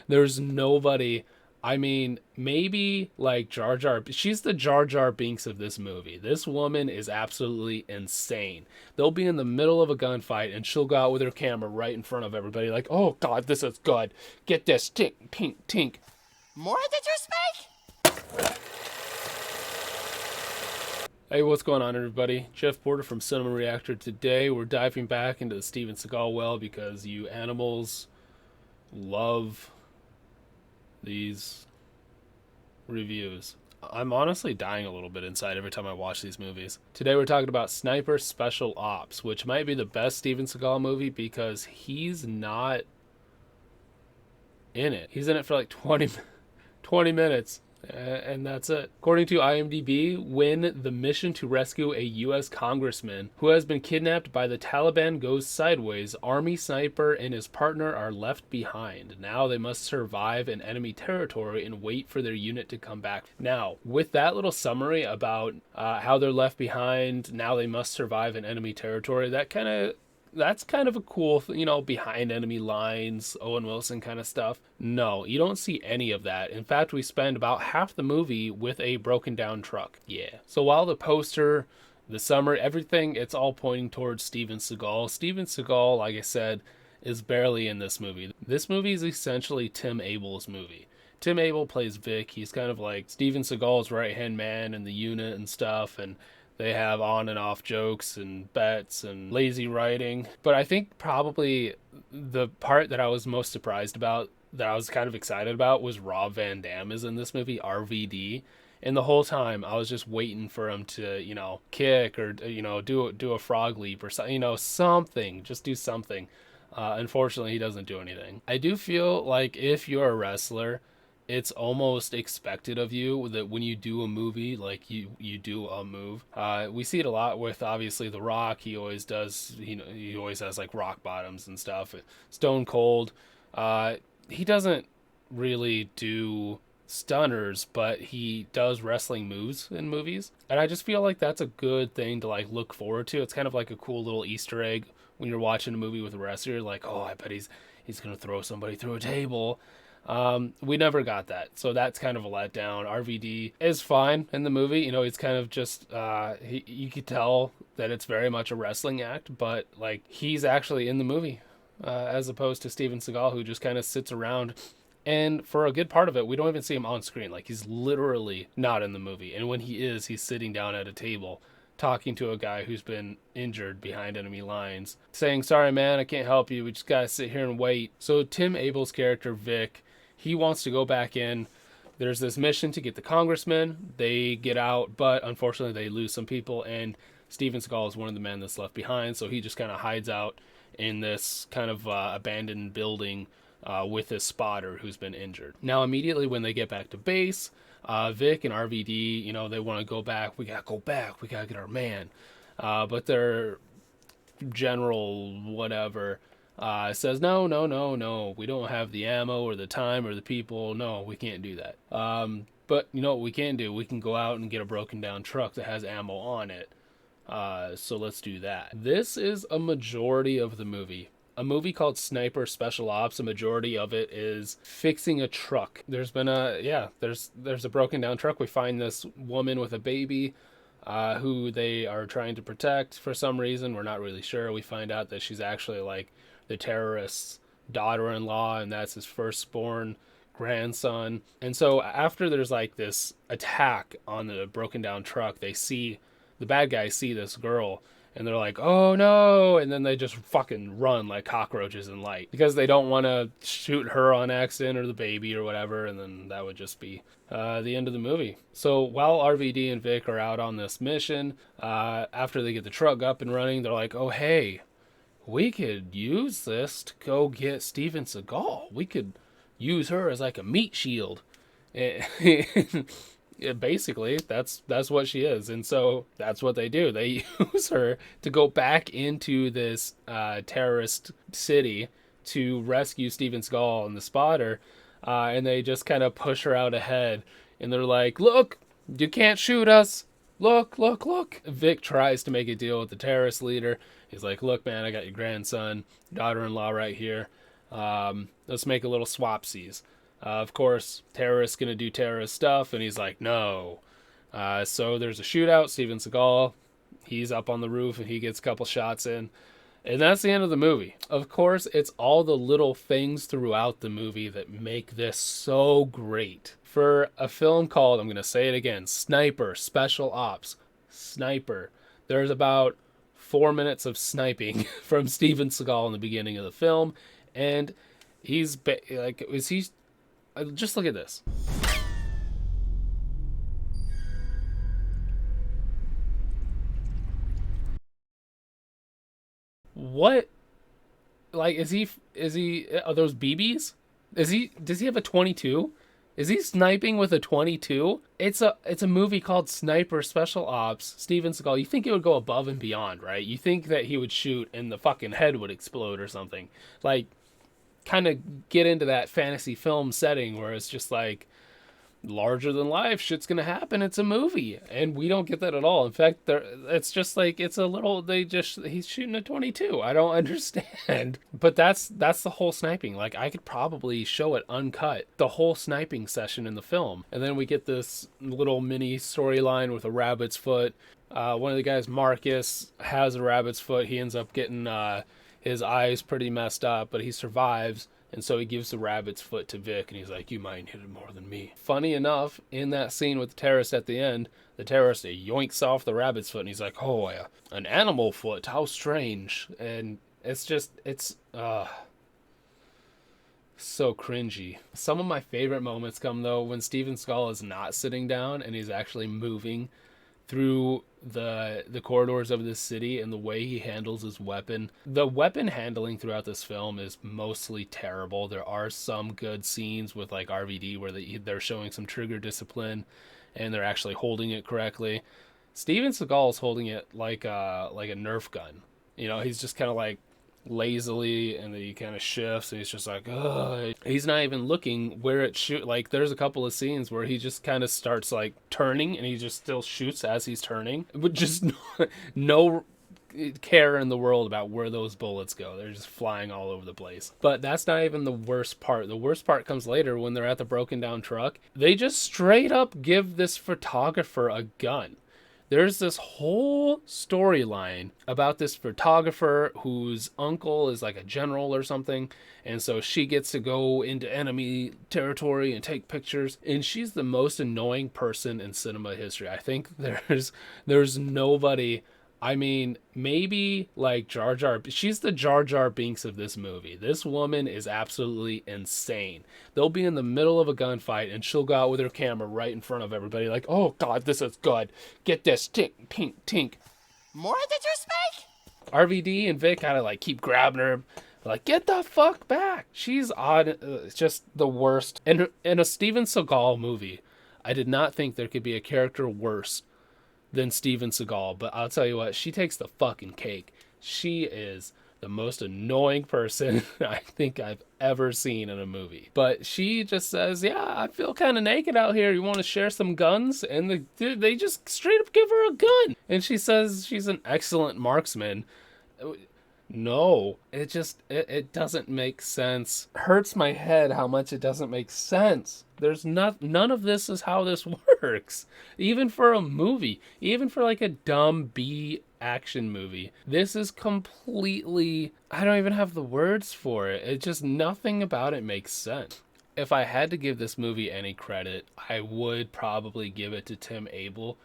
There's nobody. I mean, maybe like Jar Jar. She's the Jar Jar Binks of this movie. This woman is absolutely insane. They'll be in the middle of a gunfight and she'll go out with her camera right in front of everybody, like, "Oh God, this is good. Get this, tink, tink, tink." More did you speak? Hey, what's going on, everybody? Jeff Porter from Cinema Reactor. Today, we're diving back into the Steven Seagal well because you animals love these reviews. I'm honestly dying a little bit inside every time I watch these movies. Today we're talking about Sniper Special Ops, which might be the best Steven Seagal movie because he's not in it. He's in it for like 20 minutes. And that's it. According to IMDb, when the mission to rescue a U.S. congressman who has been kidnapped by the Taliban goes sideways, Army Sniper and his partner are left behind. Now they must survive in enemy territory and wait for their unit to come back. Now, with that little summary about how they're left behind, now they must survive in enemy territory, that's kind of a cool, behind enemy lines, Owen Wilson kind of stuff. No, you don't see any of that. In fact, we spend about half the movie with a broken down truck. Yeah. So while the poster, the summary, everything, it's all pointing towards Steven Seagal. Steven Seagal, like I said, is barely in this movie. This movie is essentially Tim Abel's movie. Tim Abel plays Vic. He's kind of like Steven Seagal's right-hand man in the unit and stuff, and they have on and off jokes and bets and lazy writing. But I think probably the part that I was most surprised about, that I was kind of excited about, was Rob Van Dam is in this movie, RVD. And the whole time I was just waiting for him to, kick or, do a frog leap or something, something, just do something. Unfortunately, he doesn't do anything. I do feel like if you're a wrestler, it's almost expected of you that when you do a movie, like you do a move. We see it a lot with obviously The Rock. He always does, he always has like rock bottoms and stuff. Stone Cold, he doesn't really do stunners, but he does wrestling moves in movies. And I just feel like that's a good thing to like look forward to. It's kind of like a cool little Easter egg when you're watching a movie with a wrestler. You're like, oh, I bet he's gonna throw somebody through a table. We never got that, so that's kind of a letdown. RVD is fine in the movie. He's kind of just you could tell that it's very much a wrestling act, but like he's actually in the movie, as opposed to Steven Seagal, who just kind of sits around. And for a good part of it, we don't even see him on screen. Like, he's literally not in the movie. And when he is, he's sitting down at a table talking to a guy who's been injured behind enemy lines, saying, "Sorry, man, I can't help you. We just gotta sit here and wait." So Tim Abel's character, Vic, he wants to go back in. There's this mission to get the congressman. They get out, but unfortunately they lose some people, and Steven Seagal is one of the men that's left behind, so he just kind of hides out in this kind of abandoned building with his spotter who's been injured. Now, immediately when they get back to base, Vic and RVD, they want to go back. We gotta go back. We gotta get our man. But their general whatever says, no, no, no, no. We don't have the ammo or the time or the people. No, we can't do that. But you know what we can do? We can go out and get a broken down truck that has ammo on it. So let's do that. This is a majority of the movie. A movie called Sniper Special Ops, a majority of it is fixing a truck. There's a broken down truck. We find this woman with a baby who they are trying to protect for some reason. We're not really sure. We find out that she's actually like the terrorist's daughter-in-law, and that's his firstborn grandson. And so after there's like this attack on the broken down truck, the bad guys see this girl, and they're like, "Oh no!" And then they just fucking run like cockroaches in light because they don't want to shoot her on accident or the baby or whatever, and then that would just be the end of the movie. So while RVD and Vic are out on this mission, after they get the truck up and running, they're like, "Oh hey, we could use this to go get Steven Seagal. We could use her as like a meat shield." Yeah, basically, that's what she is, and so that's what they do. They use her to go back into this terrorist city to rescue Steven Seagal and the spotter, and they just kind of push her out ahead, and they're like, "Look, you can't shoot us. Look, look, look." Vic tries to make a deal with the terrorist leader. He's like, "Look, man, I got your grandson, daughter-in-law right here. Let's make a little swapsies." Of course, terrorists gonna do terrorist stuff, and he's like, no. So there's a shootout. Steven Seagal, he's up on the roof, and he gets a couple shots in. And that's the end of the movie. Of course, it's all the little things throughout the movie that make this so great. For a film called, I'm going to say it again, Sniper, Special Ops, Sniper, there's about 4 minutes of sniping from Steven Seagal in the beginning of the film. And he's, like, is he, just look at this. What, like, is he, are those BBs? Does he have a 22? Is he sniping with a 22? It's a movie called Sniper Special Ops, Steven Seagal. You think it would go above and beyond, right? You think that he would shoot and the fucking head would explode or something. Like, kind of get into that fantasy film setting where it's just like larger than life shit's gonna happen. It's a movie, and we don't get that at all. In fact, it's just like it's a little. He's shooting a 22. I don't understand, but that's the whole sniping. Like, I could probably show it uncut, the whole sniping session in the film, and then we get this little mini storyline with a rabbit's foot. One of the guys, Marcus, has a rabbit's foot. He ends up getting his eyes pretty messed up, but he survives. And so he gives the rabbit's foot to Vic, and he's like, you might hit it more than me. Funny enough, in that scene with the terrorist at the end, the terrorist yoinks off the rabbit's foot, and he's like, oh, yeah, an animal foot, how strange. And it's so cringy. Some of my favorite moments come, though, when Steven Seagal is not sitting down, and he's actually moving through the corridors of this city, and the way he handles his weapon. The weapon handling throughout this film is mostly terrible. There are some good scenes with like RVD where they're showing some trigger discipline and they're actually holding it correctly. Steven Seagal is holding it like a Nerf gun. You know, he's just kind of like lazily, and then he kind of shifts, and he's just like, ugh. He's not even looking where it shoot. Like, there's a couple of scenes where he just kind of starts like turning, and he just still shoots as he's turning, but just no care in the world about where those bullets go. They're just flying all over the place. But that's not even the worst part. The worst part comes later when they're at the broken down truck. They just straight up give this photographer a gun. There's this whole storyline about this photographer whose uncle is like a general or something, and so she gets to go into enemy territory and take pictures, and she's the most annoying person in cinema history. I think there's nobody. I mean, maybe like Jar Jar. She's the Jar Jar Binks of this movie. This woman is absolutely insane. They'll be in the middle of a gunfight, and she'll go out with her camera right in front of everybody, like, "Oh God, this is good. Get this, tink, tink, tink." More did you speak? RVD and Vic kind of like keep grabbing her, like, "Get the fuck back." She's odd. It's just the worst. And in a Steven Seagal movie, I did not think there could be a character worse than Steven Seagal, but I'll tell you what, she takes the fucking cake. She is the most annoying person I think I've ever seen in a movie. But she just says, yeah, I feel kind of naked out here. You want to share some guns? And they just straight up give her a gun. And she says she's an excellent marksman. No, it doesn't make sense. Hurts my head how much it doesn't make sense. There's none of this is how this works. Even for a movie, even for like a dumb B action movie, this is completely, I don't even have the words for it. It just, nothing about it makes sense. If I had to give this movie any credit, I would probably give it to Tim Abel.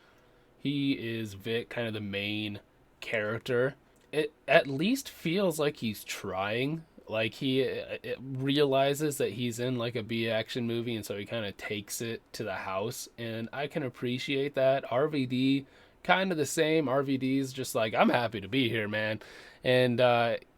He is Vic, kind of the main character. It at least feels like he's trying. Like it realizes that he's in like a B action movie, and so he kind of takes it to the house, and I can appreciate that. RVD, kind of the same. RVD's just like, I'm happy to be here, man, and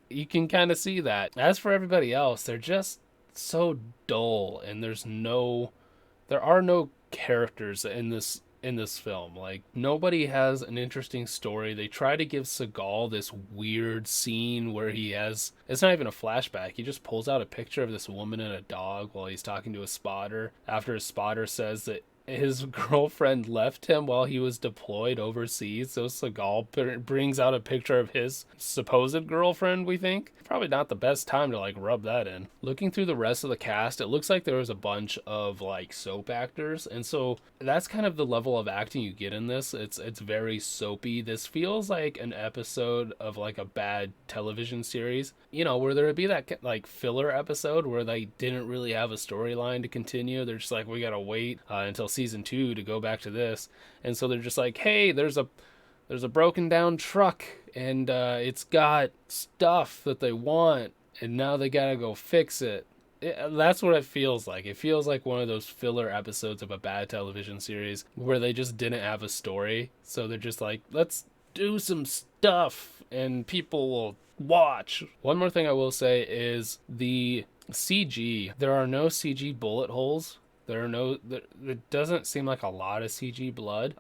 you can kind of see that. As for everybody else, they're just so dull, and there are no characters in this film. Like, nobody has an interesting story. They try to give Seagal this weird scene where it's not even a flashback. He just pulls out a picture of this woman and a dog while he's talking to a spotter, after his spotter says that his girlfriend left him while he was deployed overseas. So Seagal brings out a picture of his supposed girlfriend, we think. Probably not the best time to like rub that in. Looking through the rest of the cast, it looks like there was a bunch of like soap actors, and so that's kind of the level of acting you get in this. It's very soapy. This feels like an episode of like a bad television series, you know, where there would be that like filler episode where they didn't really have a storyline to continue. They're just like, we gotta wait until season 2 to go back to this, and so they're just like, hey, there's a broken down truck and it's got stuff that they want and now they gotta go fix it. That's what it feels like. It feels like one of those filler episodes of a bad television series where they just didn't have a story, so they're just like, let's do some stuff and people will watch. One more thing I will say is the CG. There are no CG bullet holes. It doesn't seem like a lot of CG blood.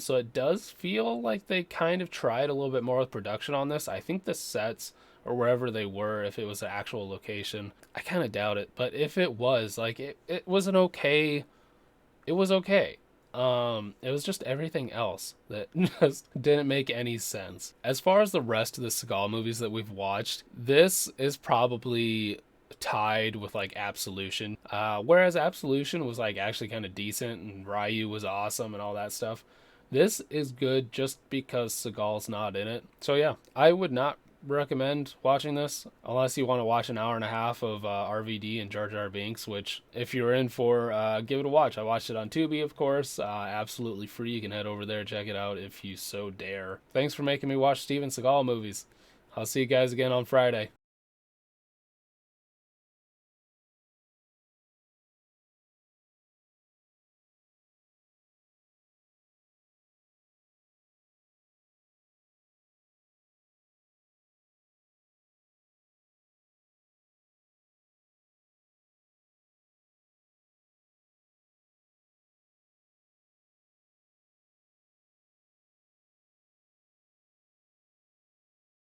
So it does feel like they kind of tried a little bit more with production on this. I think the sets or wherever they were, if it was an actual location, I kind of doubt it. But if it was, like, it was an okay, it was okay. It was just everything else that just didn't make any sense. As far as the rest of the Seagal movies that we've watched, this is probably tied with like Absolution. Whereas Absolution was like actually kind of decent and Ryu was awesome and all that stuff. This is good just because Seagal's not in it. So yeah, I would not recommend watching this unless you want to watch an hour and a half of RVD and Jar Jar Binks, which if you're in for, give it a watch. I watched it on Tubi, of course, absolutely free. You can head over there, check it out if you so dare. Thanks for making me watch Steven Seagal movies. I'll see you guys again on Friday.